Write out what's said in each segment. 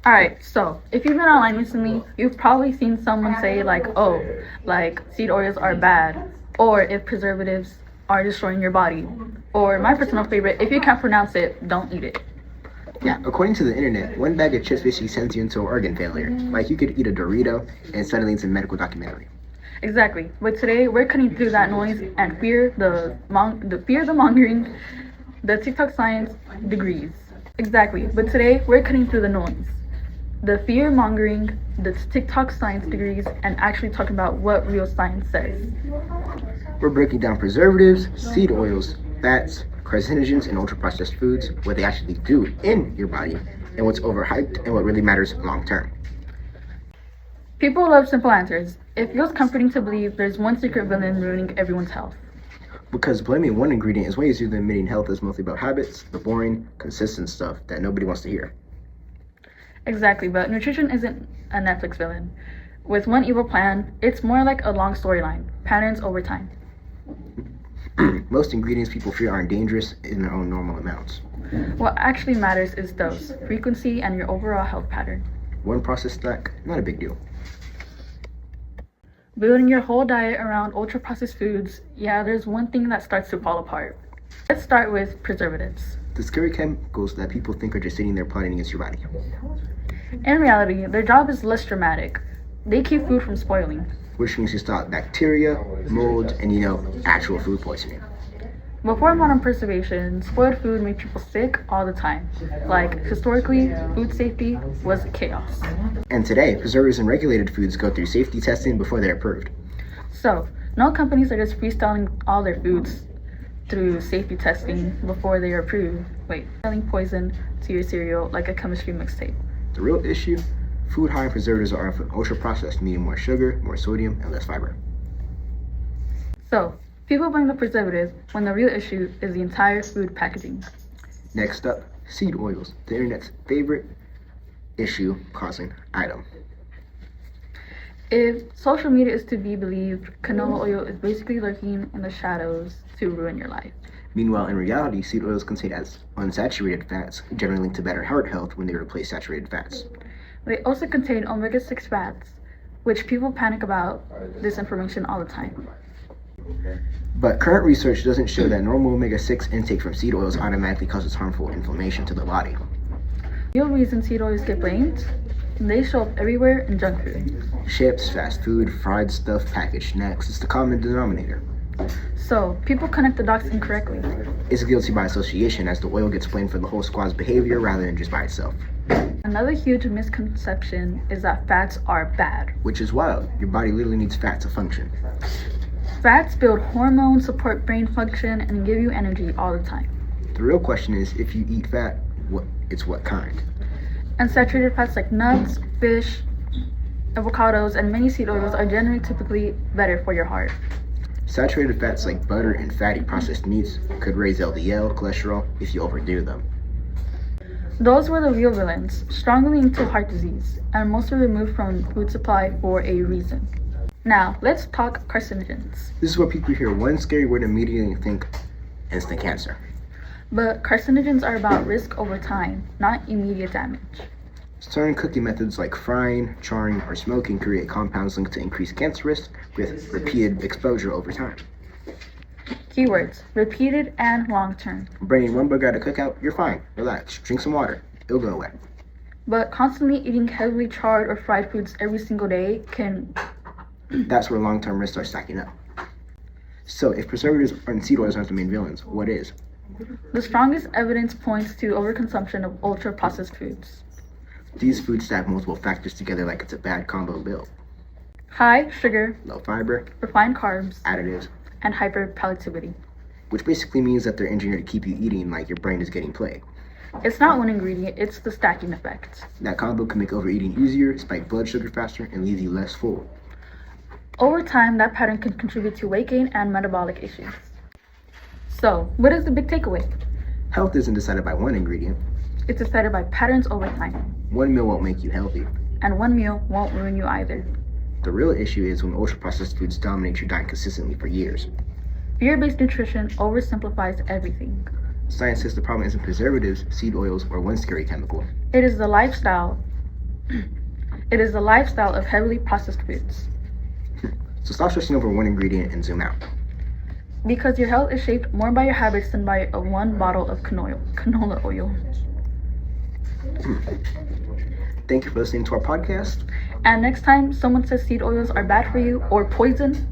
Alright, so if you've been online recently, you've probably seen someone say oh, seed oils are bad, or if preservatives are destroying your body, or my personal favorite, if you can't pronounce it, don't eat it. Yeah, according to the internet, one bag of chips basically sends you into organ failure. Like you could eat a Dorito and suddenly it's a medical documentary. Exactly, but today we're cutting through that noise and fear the mongering, the TikTok science degrees. Exactly, but today we're cutting through the noise, the fear mongering, the TikTok science degrees, and actually talking about what real science says. We're breaking down preservatives, seed oils, fats, carcinogens, and ultra-processed foods, what they actually do in your body, and what's overhyped and what really matters long term. People love simple answers. It feels comforting to believe there's one secret villain ruining everyone's health. Because blaming one ingredient is way easier than admitting health is mostly about habits, the boring, consistent stuff that nobody wants to hear. Exactly, but nutrition isn't a Netflix villain. With one evil plan, it's more like a long storyline, patterns over time. Most ingredients people fear aren't dangerous in their own normal amounts. What actually matters is dose, frequency, and your overall health pattern. One processed snack, not a big deal. Building your whole diet around ultra-processed foods, yeah, there's one thing that starts to fall apart. Let's start with preservatives. The scary chemicals that people think are just sitting there plotting against your body. In reality, their job is less dramatic. They keep food from spoiling. Which means to stop bacteria, mold, and actual food poisoning. Before modern preservation, spoiled food made people sick all the time. Historically, food safety was chaos. And today, preservatives and regulated foods go through safety testing before they're approved. So, no companies are just freestyling all their foods through safety testing before they are approved. Selling poison to your cereal like a chemistry mixtape. The real issue? Food high in preservatives are often ultra-processed, meaning more sugar, more sodium, and less fiber. So, people blame the preservatives when the real issue is the entire food packaging. Next up, seed oils, the internet's favorite issue-causing item. If social media is to be believed, canola oil is basically lurking in the shadows to ruin your life. Meanwhile, in reality, seed oils contain as unsaturated fats, generally linked to better heart health when they replace saturated fats. They also contain omega-6 fats, which people panic about this information all the time. But current research doesn't show that normal omega-6 intake from seed oils automatically causes harmful inflammation to the body. The real reason seed oils get blamed? They show up everywhere in junk food. Chips, fast food, fried stuff, packaged snacks, it's the common denominator. So, people connect the dots incorrectly. It's guilty by association as the oil gets blamed for the whole squad's behavior rather than just by itself. Another huge misconception is that fats are bad. Which is wild. Your body literally needs fat to function. Fats build hormones, support brain function, and give you energy all the time. The real question is, if you eat fat, what kind? Unsaturated fats like nuts, fish, avocados, and many seed oils are generally typically better for your heart. Saturated fats like butter and fatty processed meats could raise LDL cholesterol if you overdo them. Those were the real villains, strongly linked to heart disease, and mostly removed from food supply for a reason. Now, let's talk carcinogens. This is where people hear one scary word immediately and think instant cancer. But carcinogens are about risk over time, not immediate damage. Certain cooking methods like frying, charring, or smoking create compounds linked to increased cancer risk with repeated exposure over time. Keywords: repeated and long-term. Burning one burger at a cookout, you're fine. Relax, drink some water. It'll go away. But constantly eating heavily charred or fried foods every single day can... That's where long-term risks are stacking up. So if preservatives and seed oils aren't the main villains, what is? The strongest evidence points to overconsumption of ultra-processed foods. These foods stack multiple factors together like it's a bad combo bill. High sugar, Low fiber, refined carbs, additives, and hyperpalatability. which basically means that they're engineered to keep you eating like your brain is getting plague. It's not one ingredient, it's the stacking effect. That combo can make overeating easier, spike blood sugar faster, and leave you less full. Over time, that pattern can contribute to weight gain and metabolic issues. So, what is the big takeaway? Health isn't decided by one ingredient. It's decided by patterns over time. One meal won't make you healthy. And one meal won't ruin you either. The real issue is when ultra-processed foods dominate your diet consistently for years. Fear-based nutrition oversimplifies everything. Science says the problem isn't preservatives, seed oils, or one scary chemical. It is the lifestyle It is the lifestyle of heavily processed foods. So stop stressing over one ingredient and zoom out. Because your health is shaped more by your habits than by one bottle of canola oil. Thank you for listening to our podcast. And next time someone says seed oils are bad for you or poison,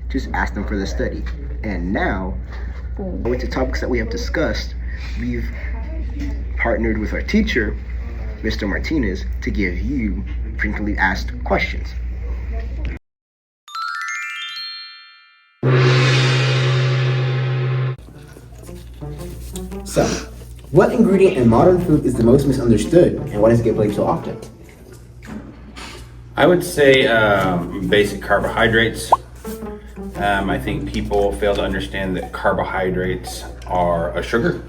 Just ask them for the study. And now, with the topics that we have discussed, we've partnered with our teacher, Mr. Martinez, to give you frequently asked questions. So, what ingredient in modern food is the most misunderstood, and why does it get blamed so often? I would say basic carbohydrates. I think people fail to understand that carbohydrates are a sugar.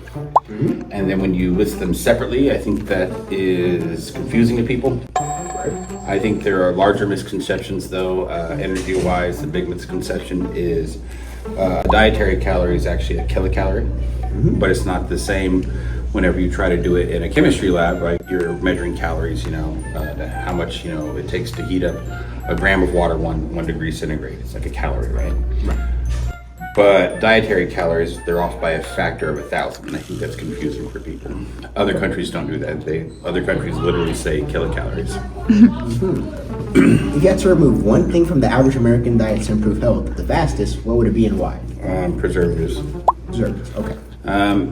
And then when you list them separately, I think that is confusing to people. I think there are larger misconceptions though, energy-wise. The big misconception is dietary calorie is actually a kilocalorie, but it's not the same whenever you try to do it in a chemistry lab, right? You're measuring calories, how much, it takes to heat up a gram of water, one degree centigrade. It's like a calorie, right? But dietary calories, they're off by a factor of 1,000. And I think that's confusing for people. Other countries don't do that. Other countries literally say kilocalories. If you had to remove one thing from the average American diet to improve health the fastest, what would it be and why? Preservatives. Preservatives, okay.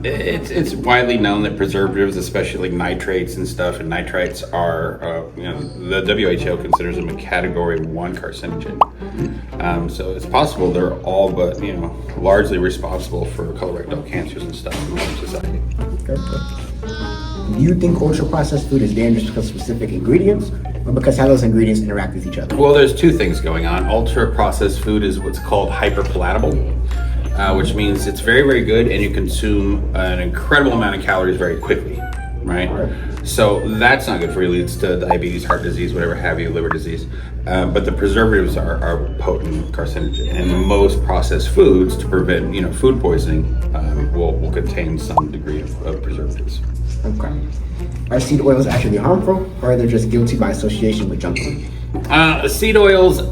It's widely known that preservatives, especially like nitrates and stuff, and nitrites are, the WHO considers them a category 1 carcinogen. So it's possible they're all but, largely responsible for colorectal cancers and stuff in modern society. Do you think ultra-processed food is dangerous because of specific ingredients, or because how those ingredients interact with each other? Well, there's two things going on. Ultra-processed food is what's called hyperpalatable. Which means it's very, very good and you consume an incredible amount of calories very quickly, right? So that's not good for you. It leads to diabetes, heart disease, whatever have you, liver disease. But the preservatives are potent carcinogen. And most processed foods, to prevent, food poisoning, will contain some degree of preservatives. Okay. Are seed oils actually harmful, or are they just guilty by association with junk food? Seed oils,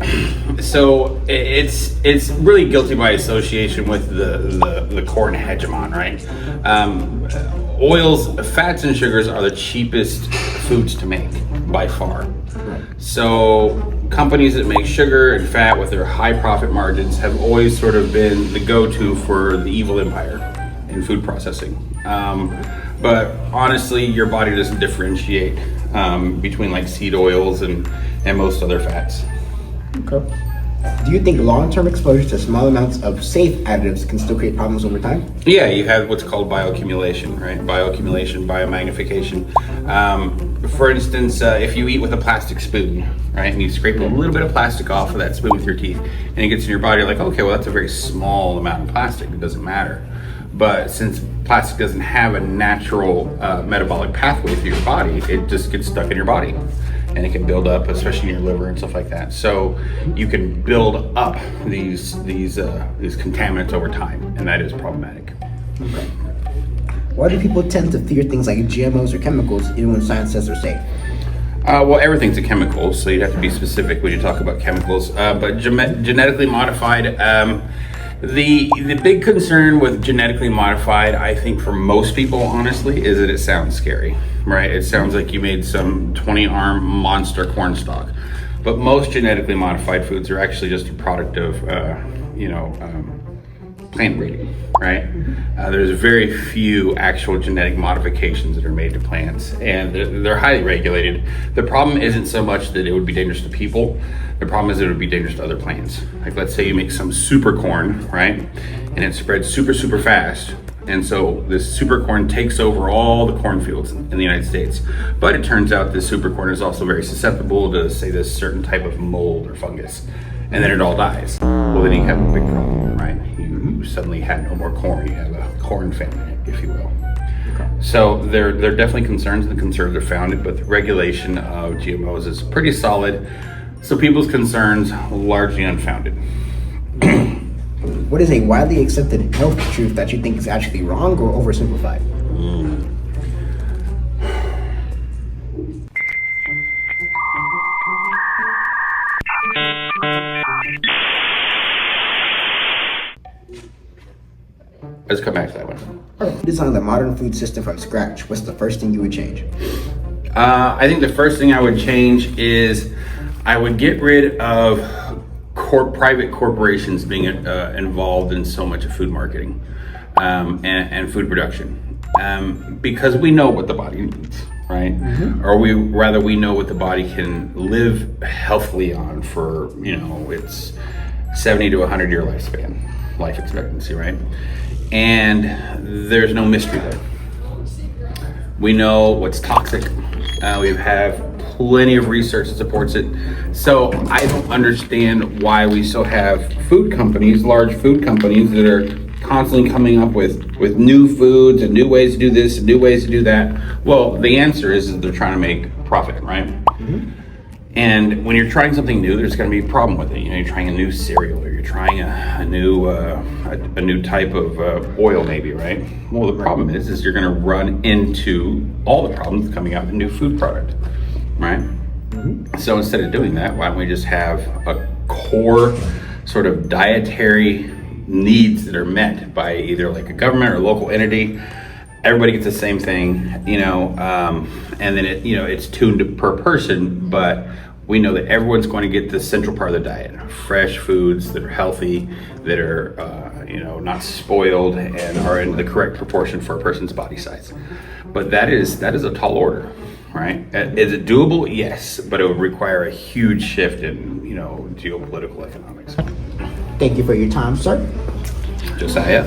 so it's really guilty by association with the corn hegemon, right? Oils, fats, and sugars are the cheapest foods to make by far. So companies that make sugar and fat with their high profit margins have always sort of been the go-to for the evil empire in food processing. But honestly, your body doesn't differentiate between like seed oils and most other fats. Okay. Do you think long-term exposure to small amounts of safe additives can still create problems over time? Yeah, you have what's called bioaccumulation, right? Bioaccumulation, biomagnification. For instance, if you eat with a plastic spoon, right, and you scrape a little bit of plastic off of that spoon with your teeth, and it gets in your body, you're like, okay, well, that's a very small amount of plastic. It doesn't matter. But since plastic doesn't have a natural metabolic pathway through your body, it just gets stuck in your body. And it can build up, especially in your liver and stuff like that. So you can build up these contaminants over time, and that is problematic. Okay. Why do people tend to fear things like GMOs or chemicals, even when science says they're safe? Well, everything's a chemical, so you'd have to be specific when you talk about chemicals. But genetically modified, the big concern with genetically modified, I think for most people, honestly, is that it sounds scary, right? It sounds like you made some 20-arm monster corn stalk. But most genetically modified foods are actually just a product of, plant breeding, right? There's very few actual genetic modifications that are made to plants, and they're highly regulated. The problem isn't so much that it would be dangerous to people. The problem is it would be dangerous to other plants. Like let's say you make some super corn, right? And it spreads super, super fast. And so this super corn takes over all the cornfields in the United States. But it turns out this super corn is also very susceptible to, say, this certain type of mold or fungus. And then it all dies. Well, then you have a big problem, right? You suddenly had no more corn. You have a corn famine, if you will. So there are definitely concerns, and the concerns are founded, but the regulation of GMOs is pretty solid. So people's concerns largely unfounded. What is a widely accepted health truth that you think is actually wrong or oversimplified? Let's come back to that one. Design the modern food system from scratch. What's the first thing you would change? I think the first thing I would change is I would get rid of private corporations being involved in so much of food marketing and food production, because we know what the body needs, right? Or we know what the body can live healthily on for, its 70 to 100 year life expectancy, right? And there's no mystery there. We know what's toxic. We have plenty of research that supports it. So I don't understand why we still have food companies, large food companies, that are constantly coming up with new foods and new ways to do this and new ways to do that. Well, the answer is they're trying to make profit, right? And when you're trying something new, there's going to be a problem with it. You're trying a new cereal, or you're trying a new type of oil, maybe, right? Well, the problem is you're going to run into all the problems coming out with a new food product, right? So instead of doing that, why don't we just have a core sort of dietary needs that are met by either like a government or a local entity? Everybody gets the same thing, and then it's tuned per person, but we know that everyone's going to get the central part of the diet: fresh foods that are healthy, that are not spoiled, and are in the correct proportion for a person's body size. But that is a tall order, right? Is it doable? Yes, but it would require a huge shift in geopolitical economics. Thank you for your time, sir. Josiah.